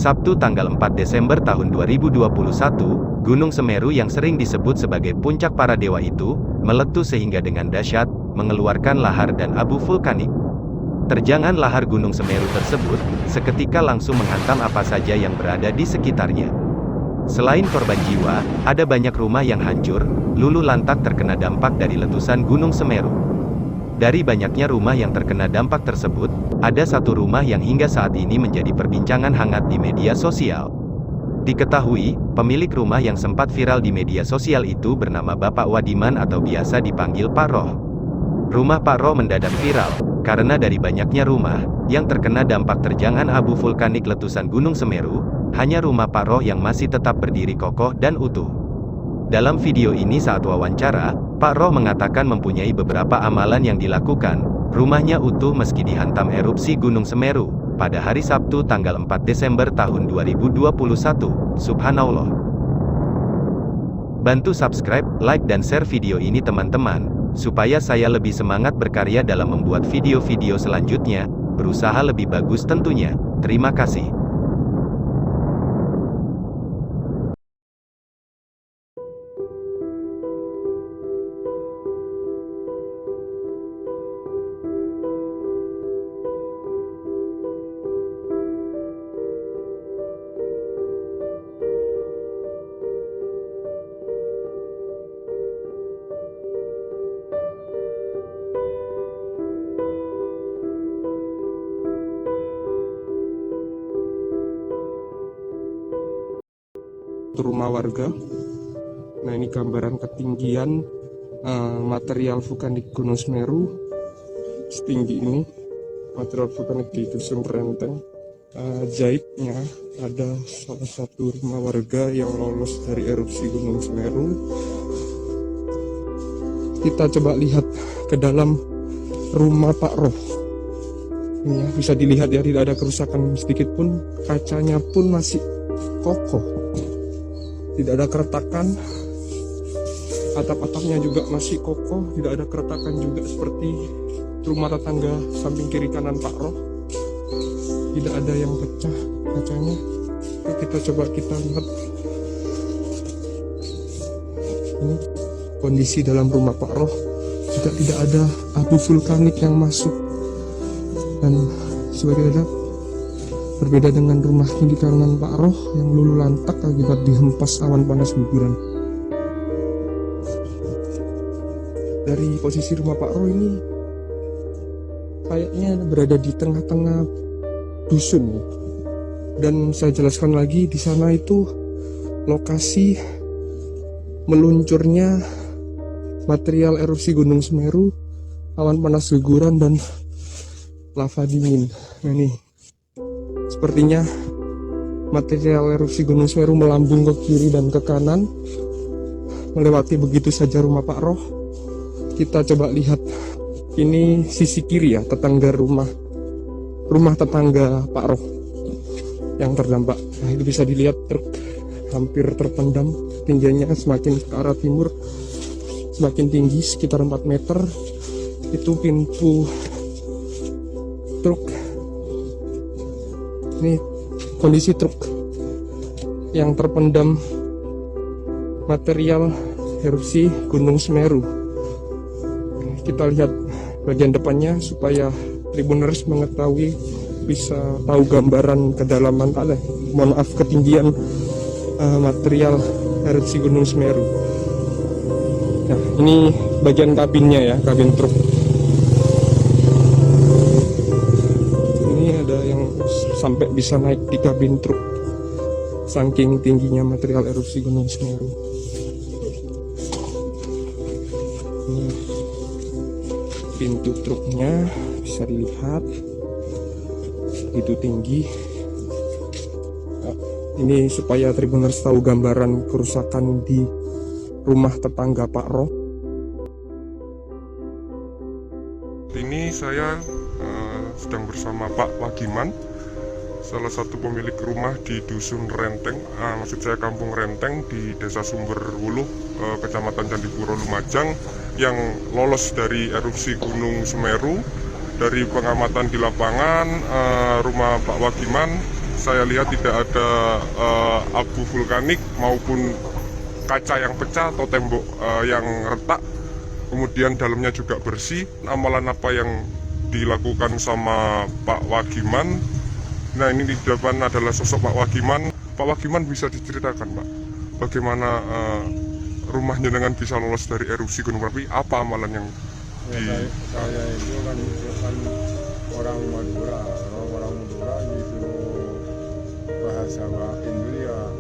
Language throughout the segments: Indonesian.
Sabtu tanggal 4 Desember tahun 2021, Gunung Semeru yang sering disebut sebagai puncak para dewa itu, meletus sehingga dengan dahsyat, mengeluarkan lahar dan abu vulkanik. Terjangan lahar Gunung Semeru tersebut, seketika langsung menghantam apa saja yang berada di sekitarnya. Selain korban jiwa, ada banyak rumah yang hancur, luluh lantak terkena dampak dari letusan Gunung Semeru. Dari banyaknya rumah yang terkena dampak tersebut, ada satu rumah yang hingga saat ini menjadi perbincangan hangat di media sosial. Diketahui, pemilik rumah yang sempat viral di media sosial itu bernama Bapak Wadiman atau biasa dipanggil Pak Roh. Rumah Pak Roh mendadak viral, karena dari banyaknya rumah yang terkena dampak terjangan abu vulkanik letusan Gunung Semeru, hanya rumah Pak Roh yang masih tetap berdiri kokoh dan utuh. Dalam video ini saat wawancara, Pak Roh mengatakan mempunyai beberapa amalan yang dilakukan, rumahnya utuh meski dihantam erupsi Gunung Semeru, pada hari Sabtu tanggal 4 Desember tahun 2021, subhanallah. Bantu subscribe, like dan share video ini teman-teman, supaya saya lebih semangat berkarya dalam membuat video-video selanjutnya, berusaha lebih bagus tentunya. Terima kasih. Rumah warga. Nah, ini gambaran ketinggian material vulkanik Gunung Semeru setinggi ini. Material vulkanik di Dusun Renteng. Jaibnya ada salah satu rumah warga yang lolos dari erupsi Gunung Semeru. Kita coba lihat ke dalam rumah Pak Roh. Ini ya, bisa dilihat ya, tidak ada kerusakan sedikit pun, kacanya pun masih kokoh. Tidak ada keretakan, atap-atapnya juga masih kokoh, tidak ada keretakan juga seperti rumah tetangga samping kiri kanan Pak Roh. Tidak ada yang pecah kacanya. Oke, kita lihat ini kondisi dalam rumah Pak Roh. Juga tidak ada abu vulkanik yang masuk, dan sebagai ada berbeda dengan rumah di kanan Pak Roh yang luluh lantak akibat dihempas awan panas guguran. Dari posisi rumah Pak Roh ini kayaknya berada di tengah-tengah dusun. Dan saya jelaskan lagi, di sana itu lokasi meluncurnya material erupsi Gunung Semeru, awan panas guguran dan lava dingin. Nah, ini sepertinya material erupsi Gunung Semeru melambung ke kiri dan ke kanan, melewati begitu saja rumah Pak Roh. Kita coba lihat, ini sisi kiri ya, tetangga rumah tetangga Pak Roh yang terdampak. Nah, itu bisa dilihat truk hampir terpendam, tingginya semakin ke arah timur, semakin tinggi sekitar 4 meter. Itu pintu truk. Ini kondisi truk yang terpendam material erupsi Gunung Semeru. Kita lihat bagian depannya supaya Tribuners mengetahui, bisa tahu gambaran kedalaman, ketinggian material erupsi Gunung Semeru. Nah, ini bagian kabinnya ya, kabin truk. Sampai bisa naik di kabin truk, saking tingginya material erupsi Gunung Semeru. Ini pintu truknya bisa dilihat, itu tinggi. Nah, ini supaya Tribuners tahu gambaran kerusakan di rumah tetangga Pak Roh. Ini saya sedang bersama Pak Wagiman, salah satu pemilik rumah di Dusun Renteng, maksud saya Kampung Renteng di Desa Sumberwuluh, Kecamatan Candipuro, Lumajang, yang lolos dari erupsi Gunung Semeru. Dari pengamatan di lapangan, rumah Pak Wagiman saya lihat tidak ada abu vulkanik maupun kaca yang pecah atau tembok yang retak. Kemudian dalamnya juga bersih. Amalan apa yang dilakukan sama Pak Wagiman? Nah, ini di depan adalah sosok Pak Wagiman. Pak Wagiman, bisa diceritakan Pak, bagaimana rumah jenengan bisa lolos dari erupsi Gunung Merapi? Apa amalan yang saya itu kan orang Madura. Kalau orang Madura disuruh bahasa Indonesia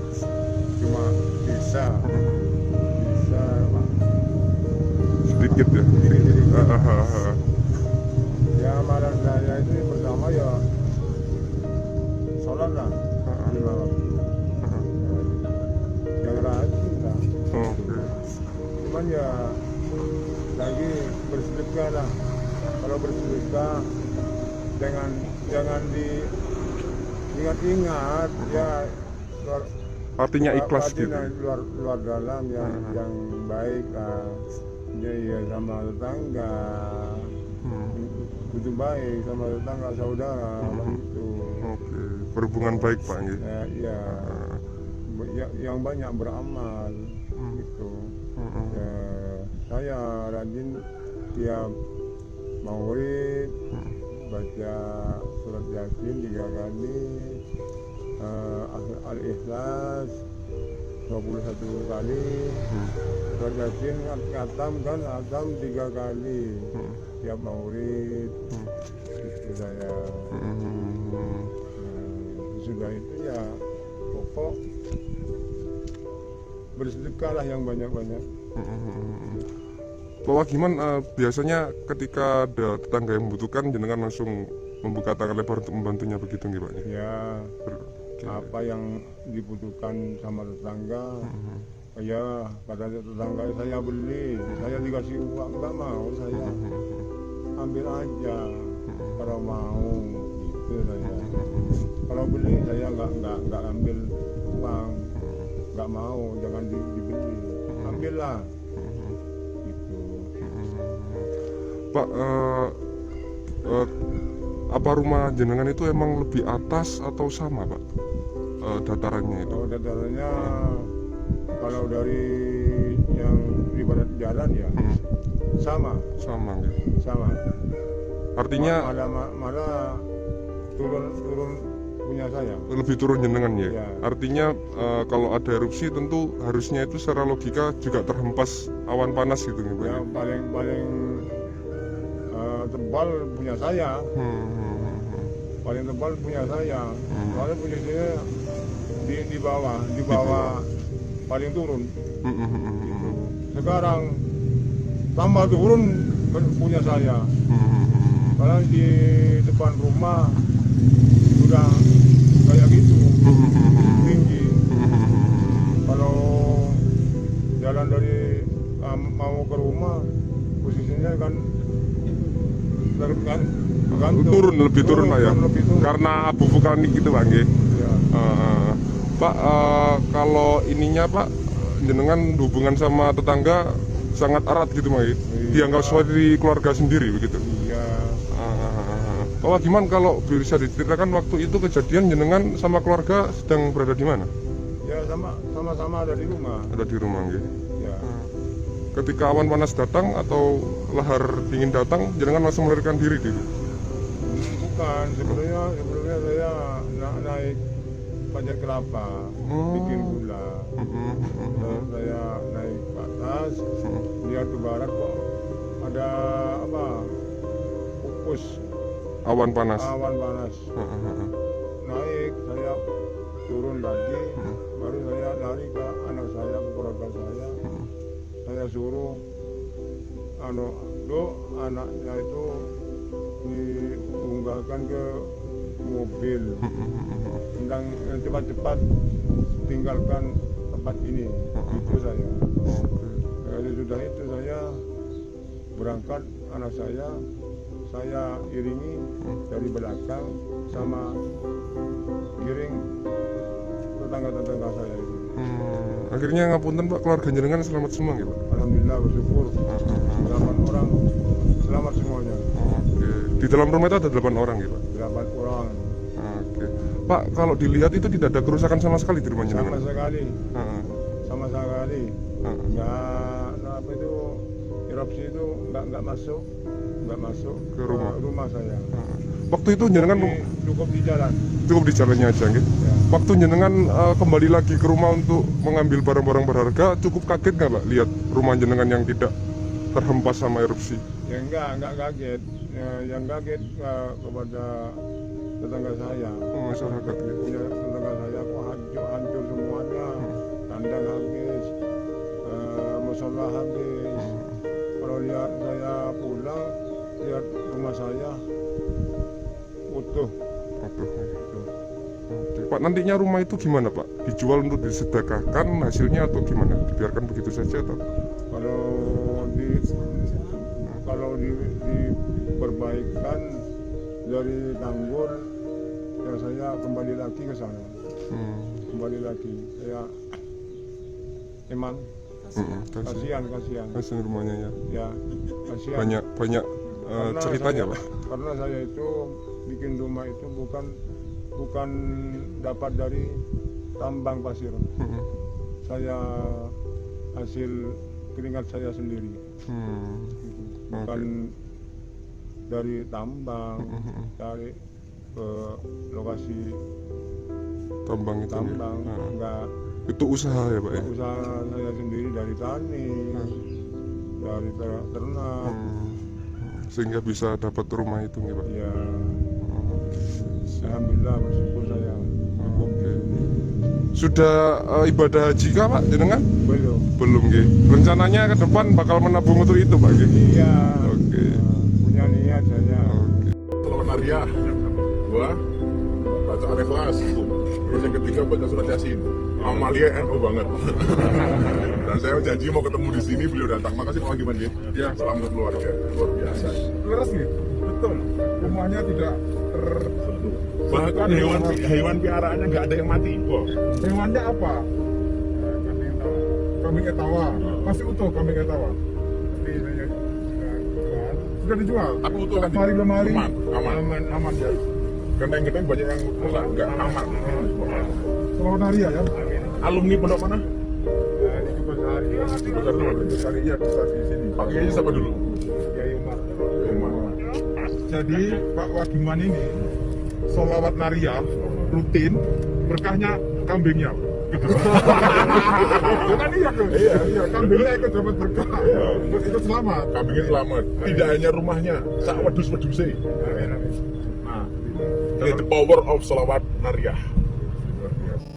cuma bisa Pak. sedikit ya? Ya, amalan saya itu pertama ya sholat lah lima waktu. Yang rajin lah. Cuman ya lagi bersedekah lah. Kalau bersedekah jangan diingat-ingat ya, Artinya ikhlas gitu. luar dalam yang baik lah. Ya sama tetangga. Itu baik sama tetangga saudara gitu. Oke, berhubungan baik Pak nggih. Ya, yang banyak beramal gitu. Ya, saya rajin tiap maghrib baca surat Yasin 3 kali, Al-Ikhlas 21 kali, surat Yasin khatam 3 kali tiap maghrib. Itu saya. Sudah itu ya pokok bersedekah lah yang banyak-banyak. Pak Wagiman, biasanya ketika ada tetangga yang membutuhkan, jenengan langsung membuka tangan lebar untuk membantunya begitu nggih Pak? Ya, apa yang dibutuhkan sama tetangga, ya kata tetangga saya beli, saya dikasih uang, nggak mau, saya ambil aja kalau mau gitu saya. Kalau beli saya nggak ambil uang, nggak mau, jangan dibeli, ambillah gitu. Pak, apa rumah jenengan itu emang lebih atas atau sama Pak datarannya itu? Oh, datarannya kalau dari yang di barat jalan ya sama gitu. sama. Artinya malah turun punya saya. lebih turun jenengan ya? Ya. Artinya kalau ada erupsi tentu harusnya itu secara logika juga terhempas awan panas gitu nih Pak? Ya, paling tebal punya saya. Paling tebal punya saya. Soalnya punya saya di bawah paling turun. Sekarang tambah turun punya saya. Kalau di depan rumah sudah kayak gitu tinggi. Kalau jalan dari mau ke rumah posisinya kan lebih turun Pak ya? Karena abu vulkanik gitu Pak nggih? Ya. Pak, kalau ininya Pak, jenengan hubungan sama tetangga sangat erat gitu Pak ya? Dianggap seperti keluarga sendiri begitu? Iya. Pak Wagiman, kalau bisa diceritakan waktu itu kejadian jenengan sama keluarga sedang berada di mana? Ya sama-sama ada di rumah. Ada di rumah nggih. Ya. Ketika awan panas datang atau lahar dingin datang, jenengan langsung melarikan diri gitu? Bukan, sebelumnya saya naik pajak kelapa, bikin gula. Terus saya naik ke atas, lihat ke barat kok ada apa? Pupus. Awan panas. Naik, saya turun lagi, baru saya lari ke anak saya, ke keluarga saya. Saya suruh anaknya itu diunggahkan ke mobil, tentang cepat-cepat tinggalkan tempat ini. Itu saya. Sudah itu saya berangkat, anak saya iringi dari belakang sama giring tetangga-tetangga saya itu. Akhirnya ngapunten Pak, keluarga jenengan selamat semua gitu Pak? Alhamdulillah, bersyukur 8 orang selamat semuanya. Oke. Di dalam rumah itu ada 8 orang gitu Pak? 8 orang. Oke. Pak, kalau dilihat itu tidak ada kerusakan sama sekali di rumah Sama jenengan. sekali, Heeh. sama sekali. Heeh. Nggak apa itu erupsi itu nggak masuk Ke rumah. saya. Heeh. Waktu itu jenengan Jadi, cukup di jalan. cukup di jalannya aja, gitu. Ya. Waktu jenengan kembali lagi ke rumah untuk mengambil barang-barang berharga, cukup kaget nggak Pak lihat rumah jenengan yang tidak terhempas sama erupsi? Ya enggak kaget. Ya, yang kaget kepada tetangga saya. Oh, masyarakat gitu. Ya, tetangga saya kok hancur semuanya. Kandang habis, musola habis. Kalau lihat saya pulang, lihat rumah saya utuh. Aduh. Oke. Pak, nantinya rumah itu gimana Pak? Dijual untuk disedekahkan hasilnya atau gimana? Dibiarkan begitu saja atau? Kalau diperbaikan dari tanggul, ya saya kembali lagi ke sana. Kembali lagi, saya emang kasihan. Hasil rumahnya ya. Ya, kasihan. Banyak ceritanya Pak. Karena saya itu bikin rumah itu bukan dapat dari tambang pasir. Saya hasil keringat saya sendiri. Bukan dari tambang, cari ke lokasi Tambang itu. tambang, Ya. Nah, enggak itu usaha ya Pak ya. usaha saya sendiri dari tani, dari ternak. Sehingga bisa dapat rumah itu nih Pak. Ya, alhamdulillah bersyukur saya. Oke. Sudah ibadah haji kah Pak jenengan? Belum. Belum nggih. Rencananya ke depan bakal menabung untuk itu Pak nggih. Iya. Oke. Punya niat saya. Oke. Selamat Maria, gua baca Al-Ikhlas, terus yang ketiga baca surat Yasin. Amalia NU banget. Dan saya janji mau ketemu di sini, beliau datang. Makasih Pak Giman ya. Selamat keluarga, luar biasa. Leres nih, betul. Rumahnya tidak Bahkan hewan piaraannya nggak ada yang mati. Wah, hewannya apa? Kambing etawa. Masih utuh kambing etawa. Sudah dijual. tapi utuh kan? Lemari. Aman ya. Genteng-genteng banyak yang rusak, nggak aman. Selamat hari ya. Alumni pondok mana? Besar dulu. Hari ya bisa di sini. Pak Kiai siapa dulu? Kiai Umar. Umar. Jadi Pak Wagiman ini sholawat nariyah rutin, berkahnya kambingnya. Bukan iya, kambingnya ikut dapat berkah. Ikut selamat. Kambingnya selamat. Tidak hanya rumahnya, sak wedus-wedusnya. Nah, Ini the power of sholawat nariyah.